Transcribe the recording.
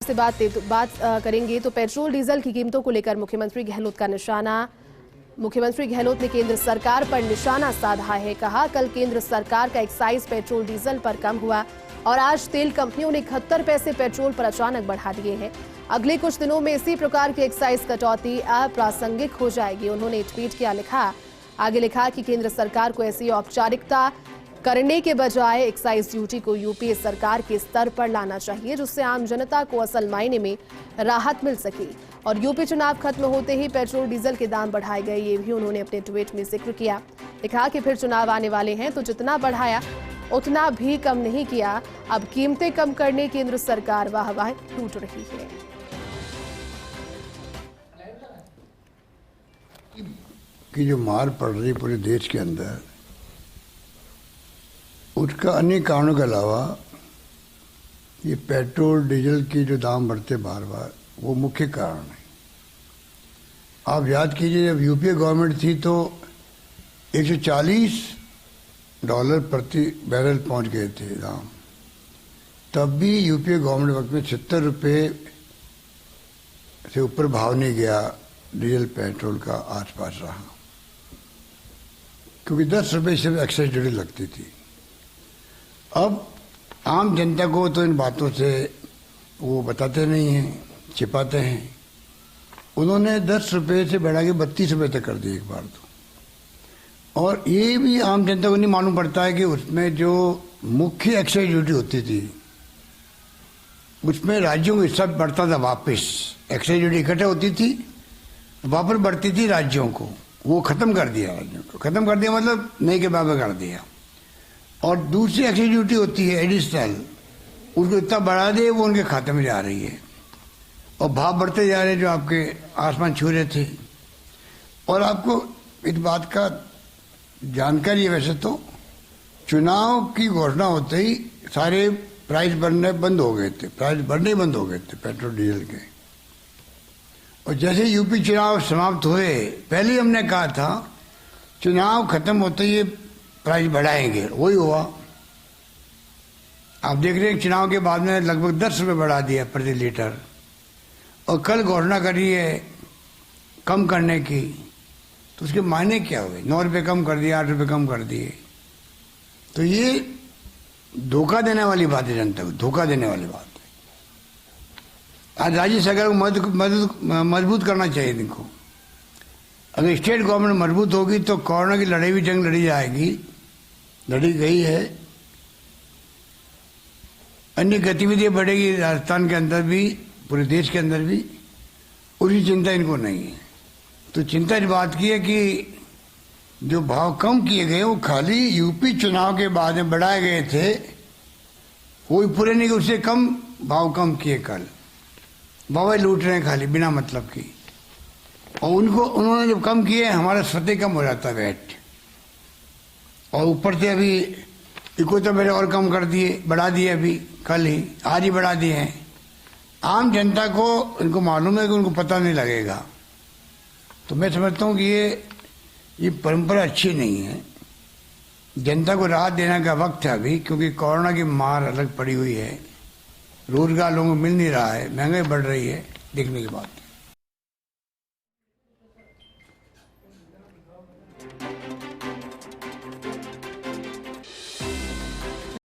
से बात करेंगे तो पेट्रोल डीजल की कीमतों को लेकर मुख्यमंत्री गहलोत का निशाना। मुख्यमंत्री गहलोत ने केंद्र सरकार पर निशाना साधा है। कहा, कल केंद्र सरकार का एक्साइज पेट्रोल डीजल पर कम हुआ और आज तेल कंपनियों ने 71 पैसे पेट्रोल पर अचानक बढ़ा दिए हैं। अगले कुछ दिनों में इसी प्रकार की एक्साइज कटौती अप्रासंगिक हो जाएगी। उन्होंने ट्वीट किया, आगे लिखा कि केंद्र सरकार को ऐसी औपचारिकता करने के बजाय एक्साइज ड्यूटी को यूपीए सरकार के स्तर पर लाना चाहिए, जिससे आम जनता को असल मायने में राहत मिल सके। और यूपी चुनाव खत्म होते ही पेट्रोल डीजल के दाम बढ़ाए गए, ये भी उन्होंने अपने ट्वीट में जिक्र किया। लिखा कि फिर चुनाव आने वाले हैं तो जितना बढ़ाया उतना भी कम नहीं किया। अब कीमतें कम करने केंद्र सरकार वाह लूट रही है। कि जो मार पड़ रही पूरे देश के अंदर, उसका अन्य कारणों के अलावा ये पेट्रोल डीजल की जो दाम बढ़ते बार बार, वो मुख्य कारण है। आप याद कीजिए, जब यूपीए गवर्नमेंट थी तो $140 प्रति बैरल पहुंच गए थे दाम। तब भी यूपीए गवर्नमेंट वक्त में 70 रुपये से ऊपर भाव नहीं गया डीजल पेट्रोल का, आसपास रहा, क्योंकि 10 रुपये से एक्साइज ड्यूटी लगती थी। अब आम जनता को तो इन बातों से वो बताते नहीं हैं, छिपाते हैं। उन्होंने 10 रुपये से बढ़ा के 32 रुपये तक कर दिए एक बार तो। और ये भी आम जनता को नहीं मालूम पड़ता है कि उसमें जो मुख्य एक्साइज ड्यूटी होती थी, उसमें राज्यों को हिस्सा बढ़ता था वापस। एक्साइज ड्यूटी इकट्ठा होती थी, वापस बढ़ती थी राज्यों को। वो खत्म कर दिया, राज्यों को खत्म कर दिया, मतलब नहीं के बराबर कर दिया। और दूसरी एक्साइज ड्यूटी होती है एडिशनल, उसको इतना बढ़ा दे वो उनके खाते में जा रही है और भाव बढ़ते जा रहे हैं जो आपके आसमान छू रहे थे। और आपको इस बात का जानकारी है, वैसे तो चुनाव की घोषणा होते ही सारे प्राइस बढ़ने बंद हो गए थे, प्राइस बढ़ने बंद हो गए थे पेट्रोल डीजल के। और जैसे यूपी चुनाव समाप्त हुए, पहले ही हमने कहा था चुनाव खत्म होते ही प्राइस बढ़ाएंगे, वही हुआ। आप देख रहे हैं चुनाव के बाद में लगभग 10 रुपये बढ़ा दिया प्रति लीटर। और कल घोषणा करी है कम करने की, तो उसके मायने क्या हुए? 9 रुपये कम कर दिए, 8 रुपये कम कर दिए। तो ये धोखा देने वाली बात है, जनता को धोखा देने वाली बात है। आज राज्य सरकार को मजबूत करना चाहिए इनको। अगर स्टेट गवर्नमेंट मजबूत होगी तो कोरोना की लड़ाई भी जंग लड़ी जाएगी, लड़ी गई है। अन्य गतिविधियां बढ़ेगी राजस्थान के अंदर भी, पूरे देश के अंदर भी। उसकी चिंता इनको नहीं है। तो चिंता इस बात की है कि जो भाव कम किए गए वो खाली यूपी चुनाव के बाद में बढ़ाए गए थे, वो भी पूरे नहीं, उससे कम भाव कम किए कल। बाबा लूट रहे हैं खाली बिना मतलब की। और उन्होंने जब कम किए, हमारा स्वतः कम हो जाता है वेट। और ऊपर से अभी इको तो मेरे और कम कर दिए, बढ़ा दिए, अभी कल ही आज ही बढ़ा दिए हैं। आम जनता को इनको मालूम है कि उनको पता नहीं लगेगा। तो मैं समझता हूँ कि ये परंपरा अच्छी नहीं है। जनता को राहत देने का वक्त है अभी, क्योंकि कोरोना की मार अलग पड़ी हुई है, रोजगार लोगों को मिल नहीं रहा है, महंगाई बढ़ रही है, देखने की बात है।